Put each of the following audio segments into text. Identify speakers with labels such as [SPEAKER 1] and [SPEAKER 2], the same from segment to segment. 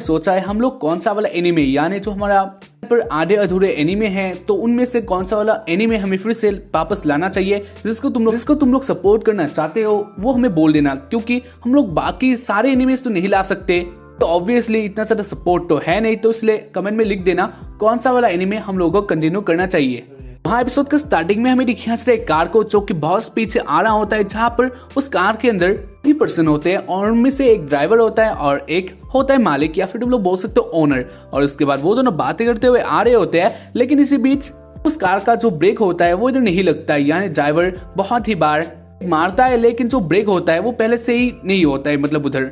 [SPEAKER 1] सोचा है हम लोग कौन सा वाला एनीमे, यानी जो हमारा पर आधे अधूरे एनीमे हैं, तो उनमें से कौन सा वाला एनीमे हमें फिर से वापस लाना चाहिए, जिसको तुम लोग सपोर्ट करना चाहते हो वो हमें बोल देना, क्योंकि हम लोग बाकी सारे एनीमे तो नहीं ला सकते, तो ऑब्वियसली इतना ज्यादा सपोर्ट तो है नहीं, तो इसलिए कमेंट में लिख देना कौन सा वाला एनीमे हम लोगों को कंटिन्यू करना चाहिए। वहाँ एपिसोड के स्टार्टिंग में हमें दिखाया जाता है एक कार को जो कि बहुत स्पीड से आ रहा होता है, जहाँ पर उस कार के अंदर 3 पर्सन होते हैं और उनमें से एक ड्राइवर होता है और एक होता है मालिक, या फिर तुम लोग बोल सकते हो ओनर। और उसके बाद वो दोनों बातें करते हुए आ रहे होते हैं, लेकिन इसी बीच उस कार का जो ब्रेक होता है वो इधर नहीं लगता है, यानी ड्राइवर बहुत ही बार मारता है, लेकिन जो ब्रेक होता है वो पहले से ही नहीं होता है, मतलब उधर,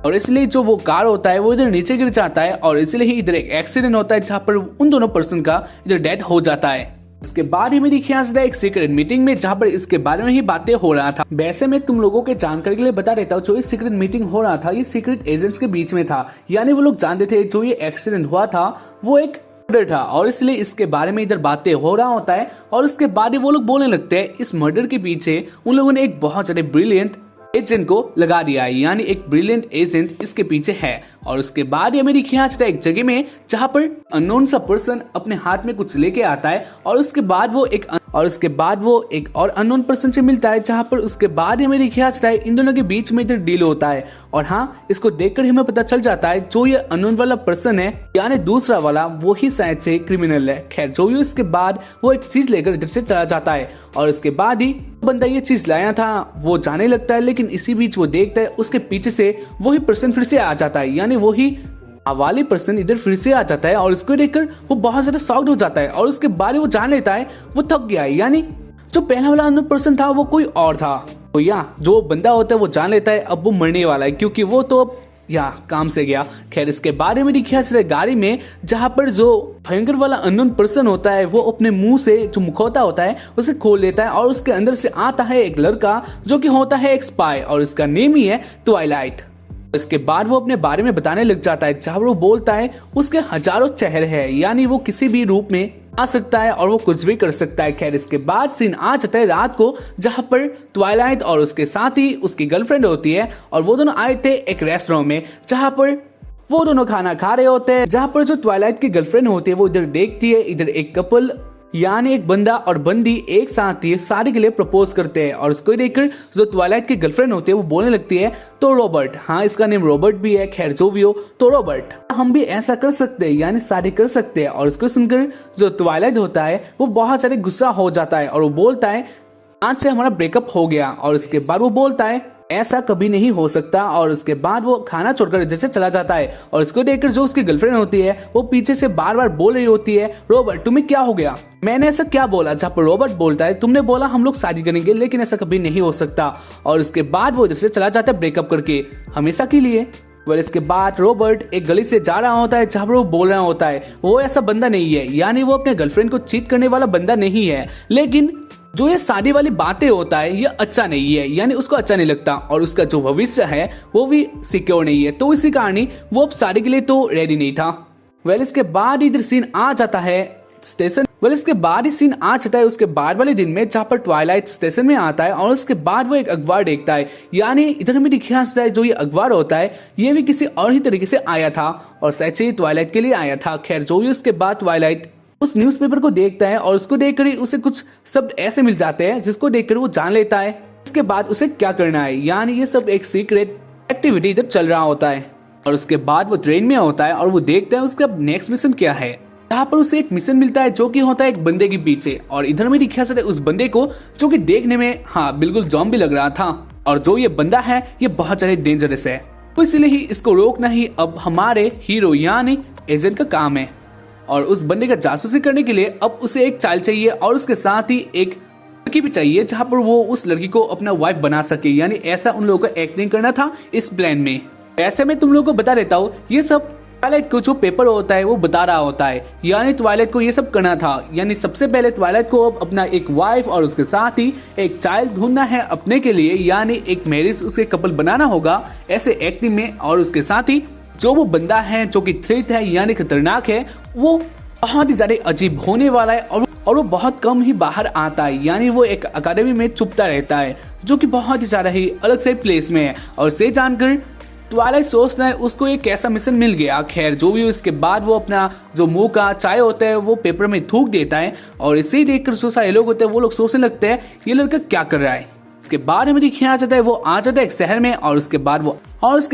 [SPEAKER 1] और इसलिए जो वो कार होता है वो इधर नीचे गिर जाता है, और इसलिए ही इधर एक एक्सीडेंट होता है जहाँ पर उन दोनों पर्सन का इधर डेथ हो जाता है। इसके बाद ही मेरी ख्याल से एक सीक्रेट मीटिंग में, जहाँ पर इसके बारे में ही बातें हो रहा था। वैसे मैं तुम लोगों के जानकारी के लिए बता देता हूँ, जो ये सीक्रेट मीटिंग हो रहा था ये सीक्रेट एजेंट्स के बीच में था, यानी वो लोग जानते थे जो ये एक्सीडेंट हुआ था वो एक मर्डर था, और इसलिए इसके बारे में इधर बातें हो रहा होता है। और उसके बाद ही वो लोग बोलने लगते हैं इस मर्डर के पीछे उन लोगों ने एक बहुत ज्यादा ब्रिलियंट एजेंट को लगा दिया है, यानी एक ब्रिलियंट एजेंट इसके पीछे है। और उसके बाद ये मेरी ख्याल एक जगह में जहाँ पर अननोन सा पर्सन अपने हाथ में कुछ लेके आता है, और उसके बाद वो एक और अननोन पर्सन से मिलता है, जहाँ पर उसके बाद ये मेरी ख्याल इन दोनों के बीच में इधर डील होता है। और हाँ, इसको देखकर ही हमें पता चल जाता है जो ये अननोन वाला पर्सन है, यानी दूसरा वाला, वो ही शायद से क्रिमिनल है। खैर जो ही इसके बाद वो एक चीज लेकर इधर से चला जाता है, और उसके बाद ही बंदा ये चीज लाया था वो जाने लगता है, लेकिन इसी बीच वो देखता है उसके पीछे से वही पर्सन फिर से आ जाता है, यानी वही वाली पर्सन इधर फिर से आ जाता है, और इसको देखकर वो बहुत ज्यादा शॉक्ड हो जाता है। और उसके बाद वो जान लेता है वो थक गया है, यानी जो पहला वाला अननोन पर्सन था वो कोई और था। तो या जो बंदा होता है वो जान लेता है अब वो मरने वाला है, क्योंकि वो तो अब या काम से गया। खैर इसके बारे में दिखाया चले गाड़ी में, जहाँ पर जो भयंकर वाला अननोन पर्सन होता है वो अपने मुंह से जो मुखौटा होता है उसे खोल लेता है, और उसके अंदर से आता है एक लड़का जो कि होता है एक स्पाई, और इसका नेम ही है ट्वाइलाइट। इसके बाद वो अपने बारे में बताने लग जाता है, जहाँ वो बोलता है उसके हजारों चेहरे हैं, यानी वो किसी भी रूप में आ सकता है और वो कुछ भी कर सकता है। खैर इसके बाद सीन आ जाता है रात को, जहाँ पर ट्वाइलाइट और उसके साथ ही उसकी गर्लफ्रेंड होती है, और वो दोनों आए थे एक रेस्टोरेंट में, जहाँ पर वो दोनों खाना खा रहे होते हैं। जहाँ पर जो ट्वाइलाइट की गर्लफ्रेंड होती है वो इधर देखती है, इधर एक कपल यानी एक बंदा और बंदी एक साथ ही शादी के लिए प्रपोज करते हैं, और उसको देखकर जो ट्वाइलाइट की गर्लफ्रेंड होती है वो बोलने लगती है तो रॉबर्ट, हाँ इसका नेम रॉबर्ट भी है, खैर जो भी हो, तो रॉबर्ट हम भी ऐसा कर सकते हैं, यानी शादी कर सकते हैं। और उसको सुनकर जो ट्वाइलाइट होता है वो बहुत सारे गुस्सा हो जाता है, और वो बोलता है आज से हमारा ब्रेकअप हो गया। और उसके बाद वो बोलता है ऐसा कभी नहीं हो सकता, और उसके बाद वो खाना छोड़कर इधर से चला जाता है। और इसको देखकर जो उसकी गर्लफ्रेंड होती है वो पीछे से बार बार बोल रही होती है रॉबर्ट तुम्हें क्या हो गया, मैंने ऐसा क्या बोला, जहाँ पर रॉबर्ट बोलता है तुमने बोला हम लोग शादी करेंगे, लेकिन ऐसा कभी नहीं हो सकता। और उसके बाद वो इधर से चला जाता है ब्रेकअप करके हमेशा के लिए। और इसके बाद रॉबर्ट एक गली से जा रहा होता है, जहाँ पर वो बोल रहा होता है वो ऐसा बंदा नहीं है, यानी वो अपने गर्लफ्रेंड को चीट करने वाला बंदा नहीं है, लेकिन जो ये शादी वाली बातें होता है ये अच्छा नहीं है, यानी उसको अच्छा नहीं लगता, और उसका जो भविष्य है वो भी सिक्योर नहीं है, तो इसी कारण वो अब शादी के लिए तो रेडी नहीं था। इसके बाद इधर सीन आ जाता है स्टेशन। इसके बाद ही सीन आ जाता है उसके बाद वाले दिन में, जहाँ पर ट्वाइलाइट स्टेशन में आता है, और उसके बाद वो एक अखबार देखता है, यानी इधर में दिखाया जाता है जो ये अखबार होता है ये भी किसी और ही तरीके से आया था, और सच ही ट्वाइलाइट के लिए आया था। खैर जो ही उसके बाद ट्वाइलाइट उस न्यूज़पेपर को देखता है, और उसको देखकर ही उसे कुछ शब्द ऐसे मिल जाते हैं जिसको देखकर वो जान लेता है इसके बाद उसे क्या करना है, यानी ये सब एक सीक्रेट एक्टिविटी इधर चल रहा होता है। और उसके बाद वो ट्रेन में होता है और वो देखता है उसका नेक्स्ट मिशन क्या है, यहाँ पर उसे एक मिशन मिलता है जो कि होता है एक बंदे के पीछे, और इधर में दिखाया जाता है उस बंदे को जो कि देखने में हाँ बिल्कुल ज़ॉम्बी लग रहा था, और जो ये बंदा है ये बहुत ज्यादा डेंजरस है, तो इसलिए ही इसको रोकना ही अब हमारे हीरो यानी एजेंट का काम है। और उस बंदे का जासूसी करने के लिए अब उसे एक चाल चाहिए, और उसके साथ ही एक लड़की भी चाहिए जहाँ पर वो उस लड़की को अपना वाइफ बना सके, यानी ऐसा उन लोगों को एक्टिंग करना था इस प्लान में। ऐसे में तुम लोगों को बता देता हूँ ये सब ट्वाइलाइट को जो पेपर होता है वो बता रहा होता है, यानी ट्वाइलाइट को ये सब करना था, यानी सबसे पहले ट्वाइलाइट को अब अपना एक वाइफ और उसके साथ ही एक चाइल्ड ढूंढना है अपने के लिए, यानी एक मैरिज उसके कपल बनाना होगा ऐसे एक्टिंग में। और उसके साथ ही जो वो बंदा है जो कि थ्रेट है यानी खतरनाक है वो बहुत ही ज्यादा अजीब होने वाला है, और वो बहुत कम ही बाहर आता है, यानी वो एक अकेडमी में छुपता रहता है जो कि बहुत ही ज्यादा ही अलग से प्लेस में है। और से जानकर ट्वाइलाइट सोचता है उसको एक ऐसा मिशन मिल गया। खैर जो भी, उसके बाद वो अपना जो मुंह का चाय होता है वो पेपर में थूक देता है और इसे ही देखकर जो सारे लोग होते हैं वो लोग सोचने लगते हैं ये लड़का क्या कर रहा है। उसके बाद हमें दिखाया जाता है वो आ जाता है एक शहर में और उसके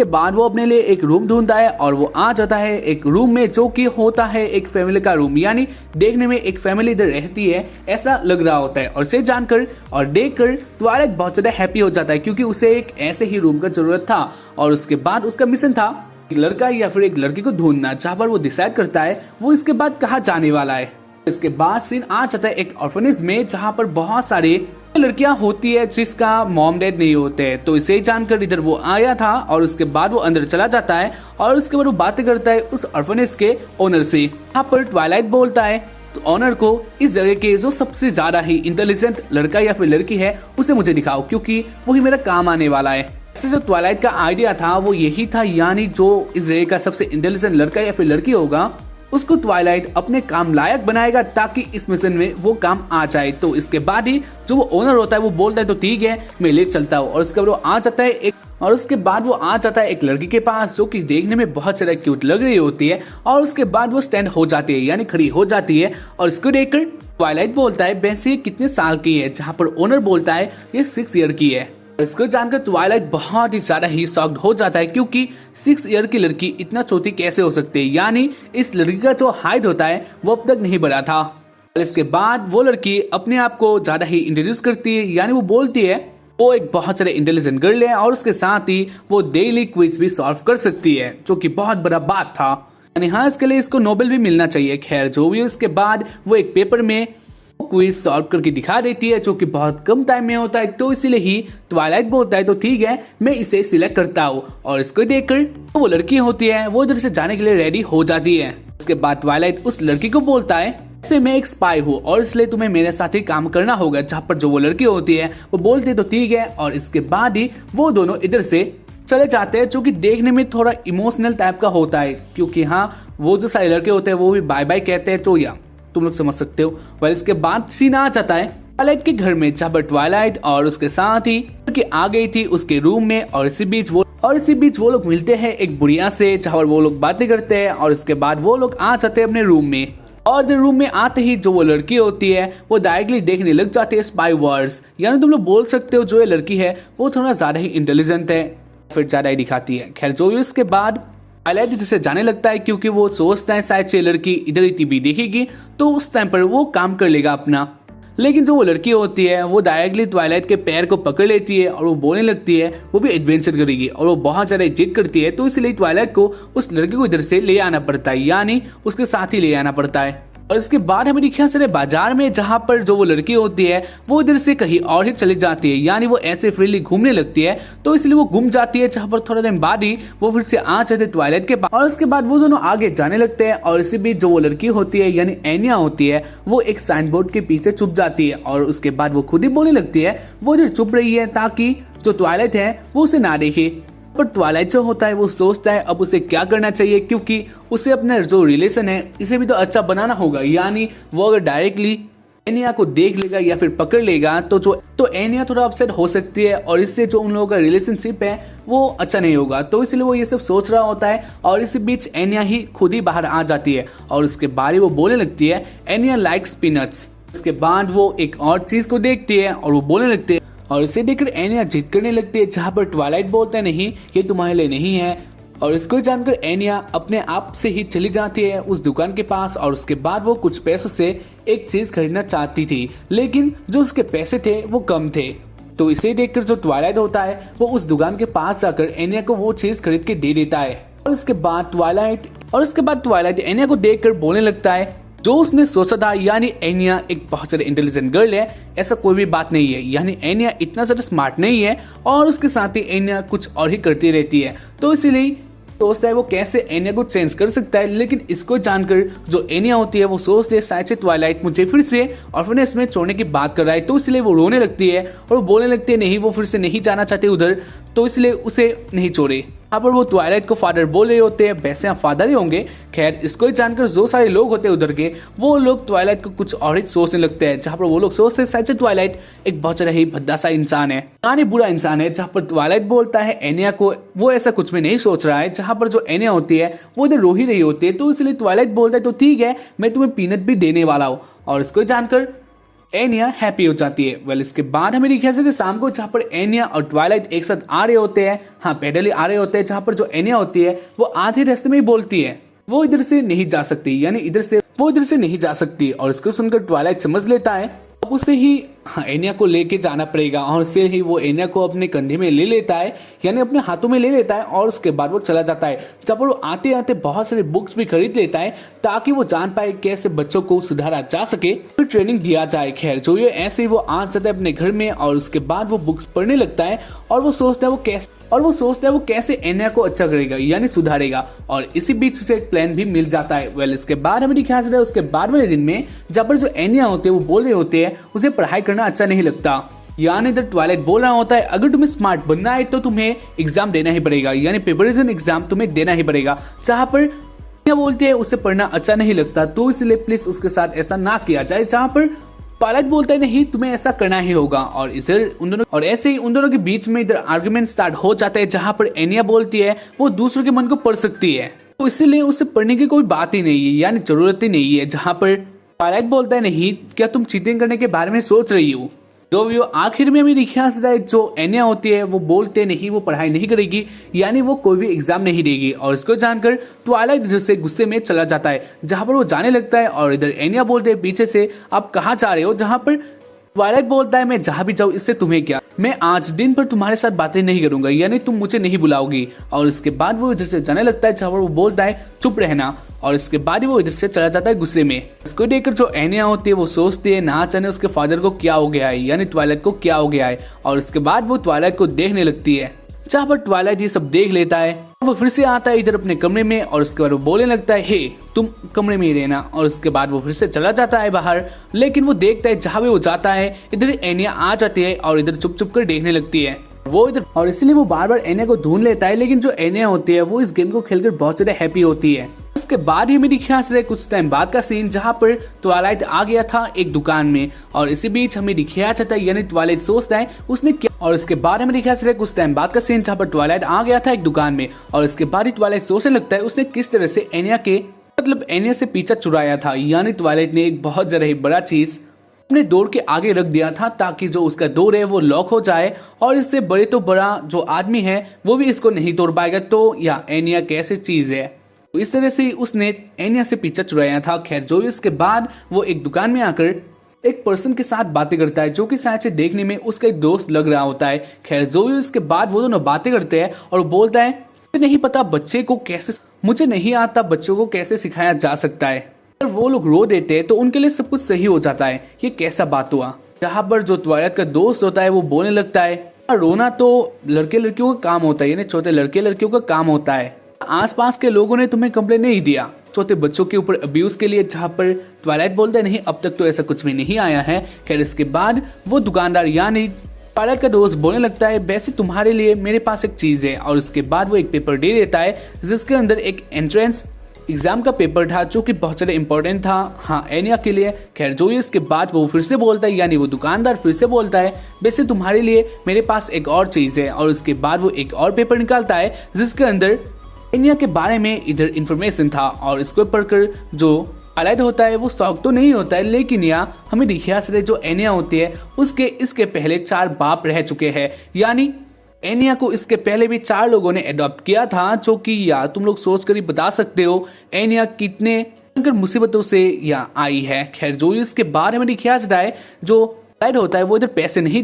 [SPEAKER 1] बाद वो अपने लिए एक रूम ढूंढता है और वो आ जाता है एक रूम में जो कि होता है एक फैमिली का रूम, यानी देखने में एक फैमिली इधर रहती है ऐसा लग रहा होता है। और इसे जानकर और देखकर ट्वाइलाइट बहुत ज्यादा हैप्पी हो जाता है क्योंकि उसे एक ऐसे ही रूम का जरूरत था। और उसके बाद उसका मिशन था एक लड़का या फिर एक लड़की को ढूंढना, जहाँ पर वो डिसाइड करता है वो इसके बाद कहाँ जाने वाला है। इसके बाद सीन आ जाता है एक ऑर्फनेज में जहाँ पर बहुत सारे लड़कियां होती है जिसका मॉम डैड नहीं होते हैं। तो इसे जानकर इधर वो आया था और उसके बाद वो अंदर चला जाता है और उसके बाद वो बातें करता है उस ऑर्फनेज के ओनर से। यहाँ पर ट्वाइलाइट बोलता है तो ऑनर को इस जगह के जो सबसे ज्यादा ही इंटेलिजेंट लड़का या फिर लड़की है उसे मुझे दिखाओ क्योंकि वही मेरा काम आने वाला है। ऐसे जो ट्वाइलाइट का आइडिया था वो यही था, यानी जो इस जगह का सबसे इंटेलिजेंट लड़का या फिर लड़की होगा उसको ट्वाइलाइट अपने काम लायक बनाएगा ताकि इस मिशन में वो काम आ जाए। तो इसके बाद ही जो वो ओनर होता है वो बोलता है तो ठीक है मैं ले चलता हूँ। और उसके बाद वो आ जाता है एक लड़की के पास जो कि देखने में बहुत ज्यादा क्यूट लग रही होती है और उसके बाद वो स्टैंड हो जाती है यानी खड़ी हो जाती है। और इसको देखकर ट्वाइलाइट बोलता है वैसे ये कितने साल की है, जहाँ पर ओनर बोलता है ये 6 ईयर की है। इसको जानकर ट्वाइलाइट बहुत ही ज्यादा ही शॉक्ड हो जाता है क्योंकि 6 ईयर की लड़की इतना छोटी कैसे हो सकती है, यानी इस लड़की का जो हाइट होता है वो अब तक नहीं बढ़ा था। इसके बाद वो लड़की अपने आप को ज्यादा ही इंट्रोड्यूस करती है, यानी वो बोलती है वो एक बहुत सारे इंटेलिजेंट गर्ल है और उसके साथ ही वो डेली क्विज भी सॉल्व कर सकती है, जो कि बहुत बड़ा बात था। यानी हाँ, इसके लिए इसको नोबेल भी मिलना चाहिए। खैर जो भी, उसके बाद वो एक पेपर में क्विज सॉल्व करके दिखा देती है जो कि बहुत कम टाइम में होता है। तो इसीलिए ही ट्वाइलाइट बोलता है तो ठीक है मैं इसे सिलेक्ट करता हूँ। और इसको देखकर तो वो लड़की होती है वो इधर से जाने के लिए रेडी हो जाती है। उसके बाद ट्वाइलाइट उस लड़की को बोलता है ऐसे मैं एक स्पाई हूँ और इसलिए तुम्हें मेरे साथ ही काम करना होगा, जहाँ पर जो वो लड़की होती है वो बोलती है तो ठीक है। और इसके बाद ही वो दोनों इधर से चले जाते हैं जो कि देखने में थोड़ा इमोशनल टाइप का होता है क्योंकि हाँ वो जो सारे लड़के होते हैं वो भी बाय बाय कहते हैं, तो या तुम लोग समझ सकते हो। वह इसके बाद सीन आ जाता है ट्वाइलाइट के घर में, जहाँ पर ट्वाइलाइट और उसके साथ ही लड़की आ गई थी उसके रूम में। और इसी बीच वो लोग मिलते हैं एक बुढ़िया से, जहाँ पर वो लोग बातें करते हैं। और उसके बाद वो लोग आ जाते हैं अपने रूम में और रूम में आते ही जो वो लड़की होती है वो डायरेक्टली देखने लग जाती है स्पाई वर्ड्स, यानी तुम लोग बोल सकते हो जो ये लड़की है वो थोड़ा ज्यादा ही इंटेलिजेंट है, फिर ज्यादा ही दिखाती है। खैर जो इसके बाद ट्वाइलाइट इधर से जाने लगता है क्योंकि वो सोचता है शायद से लड़की इधर ही टीवी देखेगी तो उस टाइम पर वो काम कर लेगा अपना। लेकिन जो वो लड़की होती है वो डायरेक्टली ट्वाइलाइट के पैर को पकड़ लेती है और वो बोलने लगती है वो भी एडवेंचर करेगी और वो बहुत ज्यादा जिद करती है। तो इसलिए ट्वाइलाइट को उस लड़की को इधर से ले आना पड़ता है, यानी उसके साथ ही ले आना पड़ता है। और इसके बाद हमें दिखाया चले बाजार में, जहाँ पर जो वो लड़की होती है वो इधर से कहीं और ही चली जाती है, यानी वो ऐसे फ्रीली घूमने लगती है। तो इसलिए वो घूम जाती है, जहाँ पर थोड़ा दिन बाद ही वो फिर से आ जाते ट्वाइलाइट के पास। और उसके बाद वो दोनों आगे जाने लगते हैं और इसी बीच जो वो लड़की होती है यानी एनिया होती है वो एक साइन बोर्ड के पीछे छुप जाती है। और उसके बाद वो खुद ही बोलने लगती है वो इधर छुप रही है ताकि जो ट्वाइलाइट है वो उसे ना देखे। पर ट्वाइलाइट जो होता है वो सोचता है अब उसे क्या करना चाहिए क्योंकि उसे अपना जो रिलेशन है इसे भी तो अच्छा बनाना होगा, यानी वो अगर डायरेक्टली एनिया को देख लेगा या फिर पकड़ लेगा तो एनिया थोड़ा अपसेट हो सकती है और इससे जो उन लोगों का रिलेशनशिप है वो अच्छा नहीं होगा। तो इसलिए वो ये सब सोच रहा होता है और इसी बीच एनिया ही खुद ही बाहर आ जाती है और उसके बाद वो बोलने लगती है एनिया लाइक्स पीनट्स। उसके बाद वो एक और चीज को देखती है और वो बोलने लगती है और इसे देखकर एनिया जिद करने लगती है, जहाँ पर ट्वाइलाइट बोलता है नहीं ये तुम्हारे लिए नहीं है। और इसको जानकर एनिया अपने आप से ही चली जाती है उस दुकान के पास। और उसके बाद वो कुछ पैसों से एक चीज खरीदना चाहती थी, लेकिन जो उसके पैसे थे वो कम थे। तो इसे देखकर जो ट्वाइलाइट होता है वो उस दुकान के पास जाकर एनिया को वो चीज खरीद के दे देता है। और उसके बाद ट्वाइलाइट एनिया को देखकर बोलने लगता है जो उसने सोचा था, यानी एनिया एक बहुत ज्यादा इंटेलिजेंट गर्ल है, ऐसा कोई भी बात नहीं है। यानी एनिया इतना ज्यादा स्मार्ट नहीं है और उसके साथ ही एनिया कुछ और ही करती रहती है। तो इसीलिए सोचता है वो कैसे एनिया को चेंज कर सकता है। लेकिन इसको जानकर जो एनिया होती है वो सोचती है शायद से ट्वाइलाइट मुझे फिर से ऑर्फनेज में छोड़ने की बात कर रहा है। तो इसलिए वो रोने लगती है और वो बोलने लगती है नहीं वो फिर से नहीं जाना चाहते उधर। तो इसलिए उसे नहीं छोड़े। यहाँ पर वो ट्वाइलाइट को फादर बोल रहे होते हैं, वैसे यहाँ फादर ही होंगे। खैर इसको ही जानकर जो सारे लोग होते हैं उधर के, वो लोग ट्वाइलाइट को कुछ और ही सोचने लगते हैं। जहाँ पर वो लोग सोचते हैं शायद से ट्वाइलाइट एक बहुत ही भद्दा सा इंसान है, यानी बुरा इंसान है। जहाँ पर ट्वाइलाइट बोलता है एनिया को वो ऐसा कुछ भी नहीं सोच रहा है। जहाँ पर जो एनिया होती है वो इधर रो ही रही होती है, तो इसलिए ट्वाइलाइट बोलता है तो ठीक है, मैं तुम्हें पीनट भी देने वाला हूँ। और इसको जानकर एनिया हैप्पी हो जाती है। वेल इसके बाद हमें दिखाया जाता है शाम को, जहाँ पर एनिया और ट्वाइलाइट एक साथ आ रहे होते हैं, हाँ पैदल ही आ रहे होते हैं। जहाँ पर जो एनिया होती है वो आधे रास्ते में ही बोलती है वो इधर से नहीं जा सकती, यानी इधर से नहीं जा सकती। और इसको सुनकर ट्वाइलाइट समझ लेता है अब उसे ही एनिया को लेके जाना पड़ेगा, और उससे ही वो एनिया को अपने कंधे में ले लेता है, यानी अपने हाथों में ले लेता है। और उसके बाद वो चला जाता है। जब वो आते आते बहुत सारे बुक्स भी खरीद लेता है ताकि वो जान पाए कैसे बच्चों को सुधारा जा सके, फिर ट्रेनिंग दिया जाए। खैर जो ये ऐसे ही वो आ जाता है अपने घर में, और उसके बाद वो बुक्स पढ़ने लगता है और वो सोचता है वो कैसे एनिया को अच्छा करेगा, यानी सुधारेगा। और इसी बीच उसे एक प्लान भी मिल जाता है। वेल इसके बाद हमें दिखाया जाता है उसके बाद वाले दिन में, जब पर जो एनिया होते हैं वो बोल रहे होते हैं उसे पढ़ाई करना अच्छा नहीं लगता, यानी इधर ट्वाइलाइट बोल रहा होता है अगर तुम्हें स्मार्ट बनना है तो तुम्हें एग्जाम देना ही पड़ेगा, यानी पेपरिजन एग्जाम तुम्हें देना ही पड़ेगा। जहाँ पर एनिया बोलती है उसे पढ़ना अच्छा नहीं लगता, तो इसलिए प्लीज उसके साथ ऐसा ना किया जाए। जहाँ पर ट्वाइलाइट बोलता है नहीं तुम्हें ऐसा करना ही होगा। और ऐसे ही उन दोनों के बीच में इधर आर्गुमेंट स्टार्ट हो जाता है, जहाँ पर एनिया बोलती है वो दूसरों के मन को पढ़ सकती है, तो इसीलिए उसे पढ़ने की कोई बात ही नहीं है, यानी जरूरत ही नहीं है। जहाँ पर ट्वाइलाइट बोलता है नहीं, क्या तुम चीटिंग करने के बारे में सोच रही हो। जो भी आखिर में हमें दिखा है जो एनिया होती है वो बोलते नहीं वो पढ़ाई नहीं करेगी, यानी वो कोई भी एग्जाम नहीं देगी। और इसको जानकर ट्वाइलाइट इधर से गुस्से में चला जाता है, जहां पर वो जाने लगता है। और इधर एनिया बोलते हैं पीछे से आप कहाँ जा रहे हो, जहां पर ट्वाइलाइट बोलता है मैं जहां भी जाऊँ इससे तुम्हें क्या, मैं आज दिन भर तुम्हारे साथ बातें नहीं करूंगा, यानी तुम मुझे नहीं बुलाओगी। और इसके बाद वो इधर से जाने लगता है, जहां पर वो बोलता है चुप रहना। और इसके बाद ही वो इधर से चला जाता है गुस्से में। इसको देखकर जो एनिया होती है वो सोचती है ना जाने उसके फादर को क्या हो गया है, यानी ट्वाइलाइट को क्या हो गया है। और इसके बाद वो ट्वाइलाइट को देखने लगती है, जहाँ पर ट्वाइलाइट ये सब देख लेता है। वो फिर से आता है इधर अपने कमरे में, और उसके बाद वो बोलने लगता है हे तुम कमरे में ही रहना। और उसके बाद वो फिर से चला जाता है बाहर, लेकिन वो देखता है जहाँ भी वो जाता है इधर एनिया आ जाती है और इधर चुप चुप कर देखने लगती है वो इधर। और इसलिए वो बार बार एनिया को ढूंढ लेता है, लेकिन जो एनिया होती है वो इस गेम को खेलकर बहुत ज्यादा हैप्पी होती है। उसके बाद ही मेरे ख्याल से कुछ टाइम बाद का सीन, जहाँ पर ट्वाइलाइट आ गया था एक दुकान में, और इसी बीच हमें दिखाया जाता है, यानी ट्वाइलाइट सोचता है उसने क्या। और इसके बाद हमें दिखाया जाता है कुछ टाइम बाद का सीन, जहाँ पर ट्वाइलाइट आ गया था एक दुकान में, और इसके बाद ही ट्वाइलाइट सोचने लगता है उसने किस तरह से एनिया से पीछा चुराया था, यानी ट्वाइलाइट ने एक बहुत ज्यादा ही बड़ा चीज अपने डोर के आगे रख दिया था, ताकि जो उसका डोर है वो लॉक हो जाए, और इससे बड़े तो बड़ा जो आदमी है वो भी इसको नहीं तोड़ पाएगा। तो या एनिया कैसी चीज है, तो इस तरह से उसने एनिया से पीछा चुराया था। खैर जो इसके बाद वो एक दुकान में आकर एक पर्सन के साथ बातें करता है, जो कि शायद से देखने में उसका एक दोस्त लग रहा होता है। खैर जो इसके बाद वो दोनों बातें करते हैं, और बोलता है मुझे नहीं पता मुझे नहीं आता बच्चों को कैसे सिखाया जा सकता है। वो लोग रो देते हैं तो उनके लिए सब कुछ सही हो जाता है। ये कैसा बात हुआ, जहाँ पर जो ट्वाइलाइट का दोस्त होता है वो बोलने लगता है रोना तो लड़के लड़कियों का काम होता है, यानी छोटे लड़के लड़कियों का काम होता है। आसपास के लोगों ने तुम्हें कंप्लेन नहीं दिया छोटे बच्चों के ऊपर अब्यूज के लिए, जहाँ पर ट्वाइलाइट बोलता है नहीं अब तक तो ऐसा कुछ भी नहीं आया है। खैर इसके बाद वो दुकानदार यानी ट्वाइलाइट का दोस्त बोलने लगता है वैसे तुम्हारे लिए मेरे पास एक चीज है। और उसके बाद वो एक पेपर दे देता है, जिसके अंदर एक एंट्रेंस एग्जाम का पेपर था, जो कि बहुत ज्यादा इंपॉर्टेंट था हाँ एनिया के लिए। खैर जो इसके बाद वो फिर से बोलता है, यानी वो दुकानदार फिर से बोलता है वैसे तुम्हारे लिए मेरे पास एक और चीज है। और उसके बाद वो एक और पेपर निकालता है, जिसके अंदर एनिया के बारे में इधर इंफॉर्मेशन था। और इसको पढ़कर जो ट्वाइलाइट होता है वो शौक तो नहीं होता है, लेकिन यहाँ हमें दिखा से जो एनिया होती है उसके इसके पहले 4 बाप रह चुके हैं, यानी एनिया को इसके पहले भी 4 लोगों ने अडॉप्ट किया था। जो कि यार तुम लोग सोच कर ही बता सकते हो एनिया कितने मुसीबतों से यहाँ आई है। खैर जो इसके बाद हमें दिखाया जाता है जो ट्वाइलाइट होता है वो इधर पैसे नहीं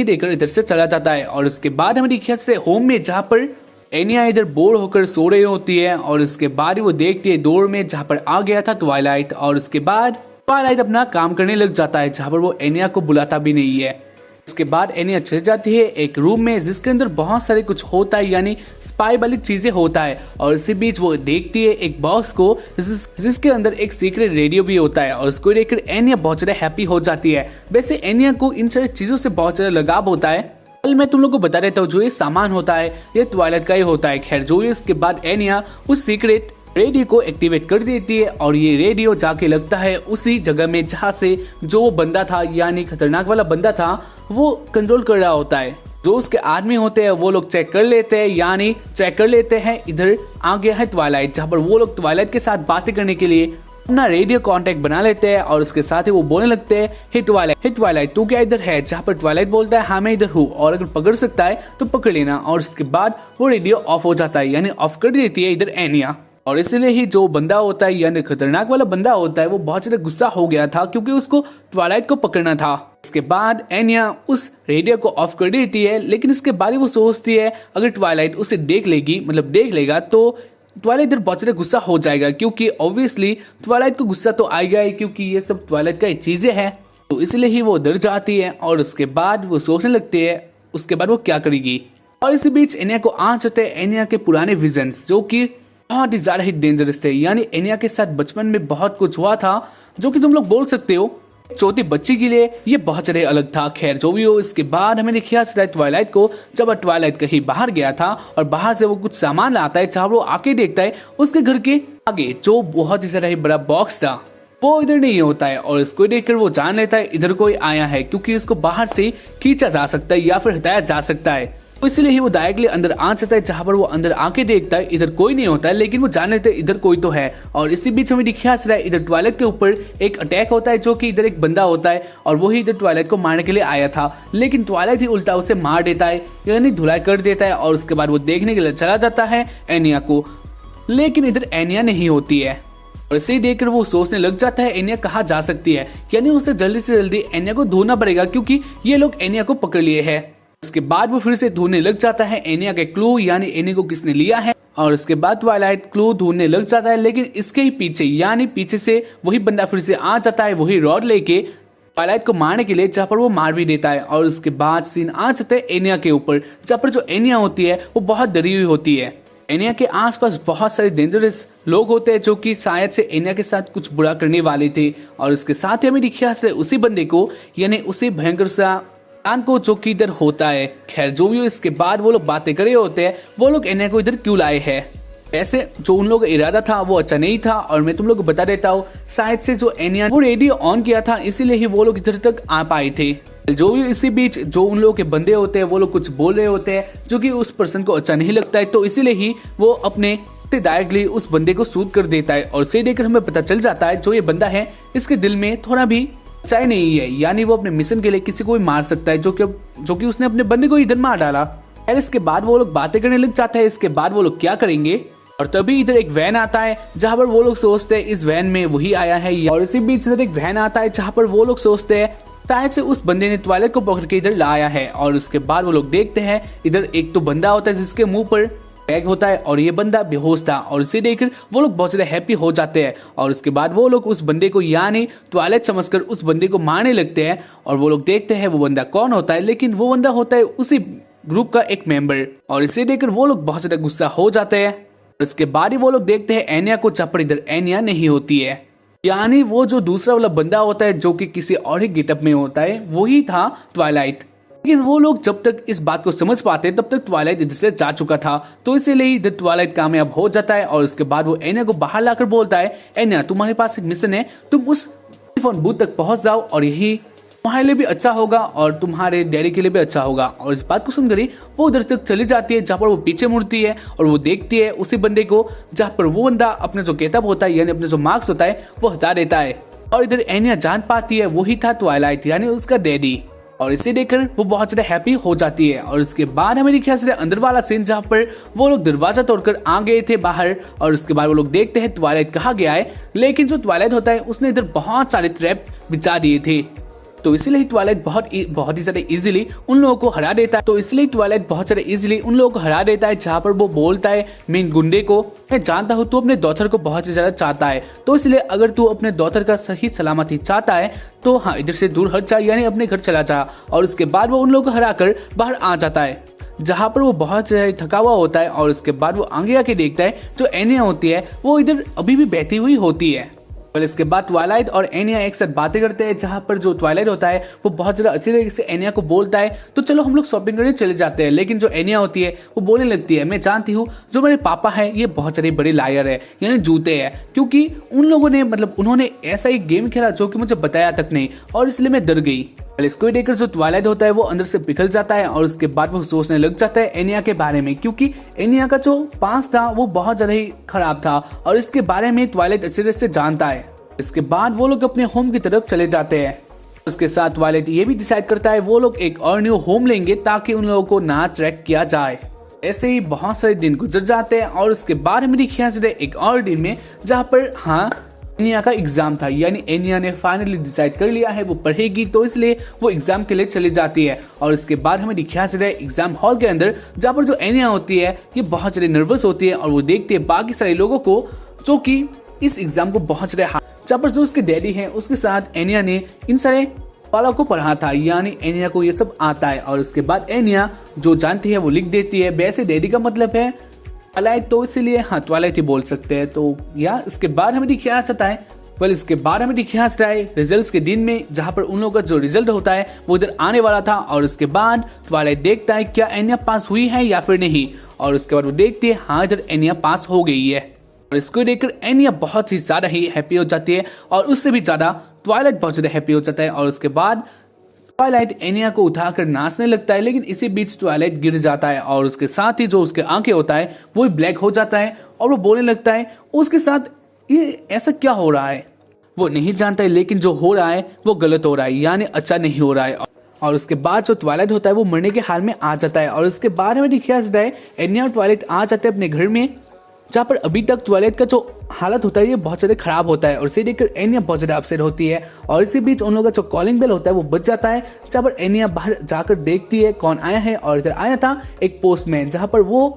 [SPEAKER 1] देकर इधर से चला जाता है। और उसके बाद हमें दिखाया जाता है होम में, जहाँ पर एनिया इधर बोर होकर सो रही होती है। और उसके बाद वो देखती है डोर में, जहाँ पर आ गया था ट्वाइलाइट। और उसके बाद ट्वाइलाइट अपना काम करने लग जाता है, जहाँ पर वो एनिया को बुलाता भी नहीं है। इसके बाद एनिया चली जाती है एक रूम में, जिसके अंदर बहुत सारे कुछ होता है, यानी स्पाई वाली चीजें होता है। और इसी बीच वो देखती है एक बॉक्स को, जिसके अंदर एक सीक्रेट रेडियो भी होता है। और उसको देखकर एनिया बहुत ज्यादा हैप्पी हो जाती है। वैसे एनिया को इन सारी चीजों से बहुत ज्यादा लगाव होता है, कल मैं तुम लोग को बता देता हूँ, जो ये सामान होता है ये ट्वाइलाइट का ही होता है। खैर जो इसके बाद एनिया उस सीक्रेट रेडियो को एक्टिवेट कर देती है और ये रेडियो जाके लगता है उसी जगह में जहाँ से जो वो बंदा था, यानी खतरनाक वाला बंदा था, वो कंट्रोल कर रहा होता है। जो उसके आदमी होते हैं वो लोग चेक कर लेते हैं, यानी चेक कर लेते हैं इधर आ गया है ट्वाइलाइट, जहाँ पर वो लोग ट्वाइलाइट के साथ बातें करने के लिए अपना रेडियो कांटेक्ट बना लेते हैं और उसके साथ ही वो बोलने लगते हैं, हे ट्वाइलाइट तू क्या इधर है? जहाँ पर ट्वाइलाइट बोलता है हाँ मैं इधर हूँ और अगर पकड़ सकता है तो पकड़ लेना। और उसके बाद वो रेडियो ऑफ हो जाता है, यानी ऑफ कर देती है इधर एनिया। और इसलिए ही जो बंदा होता है यानी खतरनाक वाला बंदा होता है वो बहुत ज्यादा गुस्सा हो गया था, क्योंकि उसको ट्वाइलाइट को पकड़ना था। इसके बाद एनिया उस रेडियो को ऑफ कर देती है, लेकिन इसके बाद वो सोचती है अगर ट्वाइलाइट उसे देख लेगी, मतलब देख लेगा, तो ट्वाइलाइट इधर बहुत ज्यादा गुस्सा हो जाएगा, क्योंकि ऑब्वियसली ट्वाइलाइट को गुस्सा तो आएगा ही, क्योंकि ये सब ट्वाइलाइट का चीजें हैं। तो इसलिए ही वो डर जाती है और उसके बाद वो सोचने लगती है उसके बाद वो क्या करेगी। और इसी बीच एनिया को आ जाते हैं एनिया के पुराने विजन्स, जो कि बहुत ही ज्यादा ही डेंजरस थे। यानी एनिया के साथ बचपन में बहुत कुछ हुआ था, जो कि तुम लोग बोल सकते हो छोटी बच्ची के लिए ये बहुत ज्यादा अलग था। खैर जो भी हो, इसके बाद हमें दिखाया ट्वाइलाइट को, जब ट्वाइलाइट कहीं बाहर गया था और बाहर से वो कुछ सामान लाता है, जहाँ वो आके देखता है उसके घर के आगे जो बहुत ही ज्यादा ही बड़ा बॉक्स था वो इधर नहीं होता है। और इसको देखकर वो जान लेता है इधर कोई आया है, क्योंकि इसको बाहर से खींचा जा सकता है या फिर हटाया जा सकता है। तो इसलिए ही वो डायरेक्टली अंदर आ जाता है, जहाँ पर वो अंदर आके देखता है इधर कोई नहीं होता है, लेकिन वो जान लेते हैं इधर कोई तो है। और इसी बीच हमें दिखाया जा रहा है इधर ट्वाइलाइट के ऊपर एक अटैक होता है, जो कि इधर एक बंदा होता है और वही इधर ट्वाइलाइट को मारने के लिए आया था, लेकिन ट्वाइलाइट ही उल्टा उसे मार देता है, यानी धुलाई कर देता है। और उसके बाद वो देखने के लिए चला जाता है एनिया को, लेकिन इधर एनिया नहीं होती है। और इसे देखकर वो सोचने लग जाता है एनिया कहाँ जा सकती है, यानी उसे जल्दी से जल्दी एनिया को ढूंढना पड़ेगा, क्योंकि ये लोग एनिया को पकड़ लिए है। उसके बाद वो फिर से ढूंढने लग जाता है एनिया के क्लू, यानी एनिया को किसने लिया है। और उसके बाद ट्वाइलाइट क्लू ढूंढने लग जाता है, लेकिन इसके ही पीछे यानी पीछे से वही बंदा फिर से आ जाता है, वही रॉड लेके ट्वाइलाइट को मारने के लिए, जहाँ पर वो मार भी देता है। और उसके बाद सीन आ जाता है एनिया के ऊपर, जहाँ पर जो एनिया होती है वो बहुत डरी हुई होती है। एनिया के आसपास बहुत सारे डेंजरस लोग होते हैं, जो कि शायद से एनिया के साथ कुछ बुरा करने वाले थे। और इसके साथ ही हमें दिखाया उसी बंदे को, यानी उसी भयंकर सा को, जो कि इधर होता है। खैर जो भी हो, इसके बाद वो लोग बातें कर रहे होते हैं वो लोग एनिया को इधर क्यों लाए हैं। वैसे जो उन लोगों का इरादा था वो अच्छा नहीं था, और मैं तुम लोग को बता देता हूँ, शायद से जो एनिया वो रेडियो ऑन किया था, इसीलिए ही वो लोग इधर तक आ पाए थे। जो भी इसी बीच जो उन लोगों के बंदे होते हैं वो लोग कुछ बोल रहे होते हैं, जो कि उस पर्सन को अच्छा नहीं लगता है, तो इसीलिए ही वो अपने डायरेक्टली उस बंदे को शूट कर देता है। और इसे देखकर हमें पता चल जाता है जो ये बंदा है इसके दिल में थोड़ा भी सच्चाई नहीं है, यानी वो अपने मिशन के लिए किसी को भी मार सकता है, जो कि उसने अपने बंदे को इधर मार डाला। और इसके बाद वो लोग बातें करने लग जाते हैं, इसके बाद वो लोग क्या करेंगे। और तभी इधर एक वैन आता है, जहाँ पर वो लोग सोचते हैं इस वैन में वही आया है। और इसी बीच इधर एक वैन आता है, जहाँ पर वो लोग सोचते हैं शायद से उस बंदे ने ट्वाइलाइट को पकड़ के इधर लाया है। और उसके बाद वो लोग देखते हैं इधर एक तो बंदा होता है जिसके मुंह पर टैग होता है, और ये बंदा बेहोश था। और इसे देखकर वो लोग बहुत ज्यादा हैप्पी हो जाते हैं। और उसके बाद वो लोग उस बंदे को यानी ट्वाइलाइट समझकर उस बंदे को मारने लगते हैं। और वो लोग देखते हैं वो बंदा कौन होता है, लेकिन वो बंदा होता है उसी ग्रुप का एक मेंबर। और इसे देखकर वो लोग बहुत ज्यादा गुस्सा हो जाते हैं। और इसके बाद ही वो लोग देखते हैं एनिया को, जहाँ पर इधर एनिया नहीं होती है, यानी वो जो दूसरा वाला बंदा होता है जो कि किसी और ही गेटअप में होता है वही था ट्वाइलाइट। लेकिन वो लोग जब तक इस बात को समझ पाते तब तक ट्वाइलाइट इधर से जा चुका था, तो इसीलिए इधर ट्वाइलाइट कामयाब हो जाता है। और उसके बाद वो एनिया को बाहर लाकर बोलता है, एनिया तुम्हारे पास एक मिशन है, तुम उस टेलीफोन बूथ तक पहुंच जाओ और यही तुम्हारे लिए भी अच्छा होगा और तुम्हारे डैडी के लिए भी अच्छा होगा। और इस बात को सुनकर ही वो उधर तक चली जाती है, जहाँ पर वो पीछे मुड़ती है और वो देखती है उसी बंदे को, जहाँ पर वो बंदा अपने जो गेटअप होता है यानी अपने जो मार्क्स होता है वो हटा देता है। और इधर एनिया जान पाती है वही था ट्वाइलाइट, यानी उसका डैडी। और इसे देखकर वो बहुत ज्यादा हैप्पी हो जाती है। और इसके बाद हमें दिखाया जाता है अंदर वाला सीन, जहाँ पर वो लोग दरवाजा तोड़कर आ गए थे बाहर। और उसके बाद वो लोग देखते हैं ट्वाइलाइट कहाँ गया है, लेकिन जो ट्वाइलाइट होता है उसने इधर बहुत सारे ट्रैप बिछा दिए थे, तो इसीलिए ट्वाइलाइट बहुत ही ज्यादा इजीली उन लोगों को हरा देता है। तो इसलिए ट्वाइलाइट बहुत ज्यादा इजीली उन लोगों को हरा देता है, जहाँ पर वो बोलता है मेन गुंडे को, मैं जानता हूँ तू अपने डॉटर को बहुत ज्यादा चाहता है, तो इसलिए अगर तू अपने डॉटर का सही सलामती चाहता है तो हाँ इधर से दूर हट जा, यानी अपने घर चला जा। और उसके बाद वो उन लोगों को हरा कर बाहर आ जाता है, जहाँ पर वो बहुत ज्यादा थका हुआ होता है। और उसके बाद वो आगे आके देखता है जो एनिया होती है वो इधर अभी भी बहती हुई होती है। well, इसके बाद ट्वाइलाइट और एनिया एक साथ बातें करते हैं, जहां पर जो ट्वाइलाइट होता है वो बहुत ज्यादा अच्छी तरीके से एनिया को बोलता है तो चलो हम लोग शॉपिंग करने चले जाते हैं। लेकिन जो एनिया होती है वो बोलने लगती है, मैं जानती हूँ जो मेरे पापा है ये बहुत सारे बड़े लायर है, यानी जूते हैं, क्योंकि उन लोगों ने उन्होंने ऐसा एक गेम खेला जो कि मुझे बताया तक नहीं और इसलिए मैं डर गई। इसको देखकर जो ट्वाइलाइट होता है वो अंदर से पिघल जाता है और उसके बाद वो सोचने लग जाता है एनिया के बारे में, क्योंकि एनिया का जो पास्ट था वो बहुत ज्यादा ही खराब था और इसके बारे में ट्वाइलाइट अच्छी तरह से जानता है। इसके बाद वो लोग अपने होम की तरफ चले जाते हैं। उसके साथ ट्वाइलाइट ये भी डिसाइड करता है वो लोग एक और न्यू होम लेंगे ताकि उन लोगों को ना ट्रैक किया जाए। ऐसे ही बहुत सारे दिन गुजर जाते हैं और उसके बाद हमें दिखाया जाता है एक और दिन में जहाँ पर एनिया का एग्जाम था, यानी एनिया ने फाइनली डिसाइड कर लिया है वो पढ़ेगी, तो इसलिए वो एग्जाम के लिए चली जाती है। और इसके बाद हमें दिखाया जाता है एग्जाम हॉल के अंदर जहाँ पर जो एनिया होती है ये बहुत ज्यादा नर्वस होती है और वो देखती है बाकी सारे लोगों को जो कि इस एग्जाम को बहुत ज्यादा, जहाँ पर जो उसके डैडी है उसके साथ एनिया ने इन सारे वालों को पढ़ा था, यानी एनिया को ये सब आता है। और इसके बाद एनिया जो जानती है वो लिख देती है। वैसे डैडी का मतलब है ट्वाइलाइट, तो इसीलिए ट्वाइलाइट ही बोल सकते हैं। तो इसके बाद हमें दिखाया जाता है इसके बाद हमें दिखाया जाता है रिजल्ट्स के दिन में, जहां पर उन लोगों का जो रिजल्ट होता है वो इधर आने वाला था। और उसके बाद ट्वाइलाइट देखता है क्या एनिया पास हुई है या फिर नहीं, और उसके बाद वो देखती है हाँ इधर एनिया पास हो गई है। और इसको देखकर एनिया बहुत ही ज्यादा ही हैप्पी हो जाती है और उससे भी ज्यादा ट्वाइलाइट बहुत ज्यादा हैप्पी हो जाता है। और उसके बाद ट्वाइलाइट एनिया को उठाकर नाचने लगता है, लेकिन इसी बीच ट्वाइलाइट गिर जाता है और उसके साथ ही जो उसके आंखें होता है वो ब्लैक हो जाता है और वो बोलने लगता है उसके साथ ये ऐसा क्या हो रहा है वो नहीं जानता है, लेकिन जो हो रहा है वो गलत हो रहा है, यानी अच्छा नहीं हो रहा है। और उसके बाद जो ट्वाइलाइट होता है वो मरने के हाल में आ जाता है। और उसके बाद हमें दिखाया जाता है एनिया और ट्वाइलाइट आ जाते हैं अपने घर में, जहाँ पर अभी तक ट्वाइलाइट का जो हालत होता है ये बहुत ज्यादा खराब होता है और इसे देखकर एनिया बहुत ज्यादा अपसेट होती है। और इसी बीच उन लोगों का जो कॉलिंग बेल होता है वो बज जाता है, जहाँ पर एनिया बाहर जाकर देखती है कौन आया है। और इधर आया था एक पोस्टमैन, जहाँ पर वो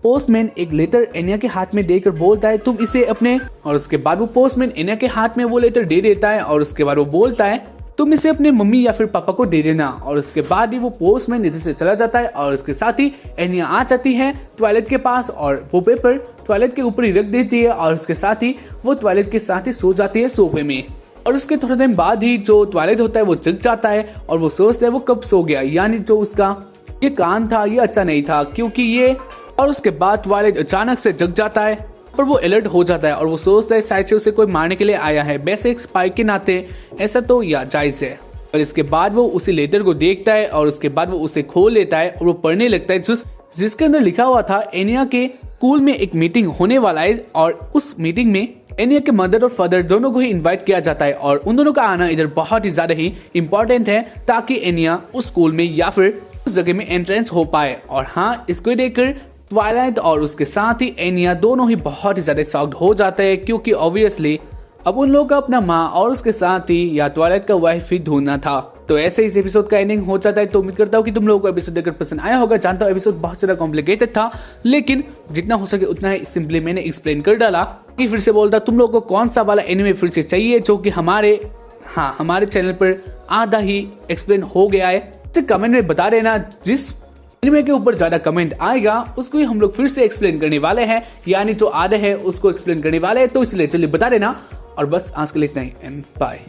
[SPEAKER 1] पोस्टमैन एक लेटर एनिया के हाथ में देकर बोलता है तुम इसे अपने, और उसके बाद वो पोस्टमैन एनिया के हाथ में वो लेटर दे देता है और उसके बाद वो बोलता है तुम इसे अपने मम्मी या फिर पापा को दे देना। और उसके बाद ही वो पोस्टमैन इधर से चला जाता है और उसके साथ ही एनिया आ जाती है ट्वाइलाइट के पास और वो पेपर ट्वाइलाइट के ऊपर ही रख देती है और उसके साथ ही वो ट्वाइलाइट के साथ ही सो जाती है सोफे में। और उसके थोड़े दिन बाद ही जो ट्वाइलाइट होता है वो जग जाता है और वो सोचता है वो कब सो गया, यानी जो उसका ये कान था ये अच्छा नहीं था क्योंकि ये। और उसके बाद ट्वाइलाइट अचानक से जग जाता है पर वो अलर्ट हो जाता है और वो सोचता है शायद से उसे कोई मारने के लिए आया है, वैसे एक स्पाई के नाते ऐसा तो या जायज है। और इसके बाद वो उसी लेटर को देखता है और उसके बाद वो उसे खोल लेता है और वो पढ़ने लगता है जिसके अंदर लिखा हुआ था एनिया के स्कूल में एक मीटिंग होने वाला है और उस मीटिंग में एनिया के मदर और फादर दोनों को ही इनवाइट किया जाता है और उन दोनों का आना इधर बहुत ही ज्यादा ही इम्पोर्टेंट है ताकि एनिया उस स्कूल में या फिर उस जगह में एंट्रेंस हो पाए। और इसको देखकर ट्वाइलाइट और उसके साथ ही एनिया दोनों ही बहुत ही ज्यादा शॉक्ड हो जाते हैं, क्योंकि ऑब्वियसली अब उन लोगों का अपना माँ और उसके साथ ही या ट्वाइलाइट का वाइफ ही ढूंढना था। तो ऐसे इस एपिसोड का एंडिंग हो जाता है। तो उम्मीद करता हूँ कि तुम लोगों को एपिसोड देखकर पसंद आया होगा। जानता हूँ एपिसोड बहुत ज्यादा कॉम्प्लिकेटेड था, लेकिन जितना हो सके उतना ही सिंपली मैंने एक्सप्लेन कर डाला। कि फिर से बोलता तुम लोगों को कौन सा वाला एनिमे फिर से चाहिए जो कि हमारे चैनल पर आधा ही एक्सप्लेन हो गया है, कमेंट में बता देना। जिस एनिमे के ऊपर ज्यादा कमेंट आएगा उसको ही हम लोग फिर से एक्सप्लेन करने वाले हैं, यानी जो आधे है उसको एक्सप्लेन करने वाले हैं। तो इसलिए चलिए बता देना। और बस आज के लिए इतना ही, एंड बाय।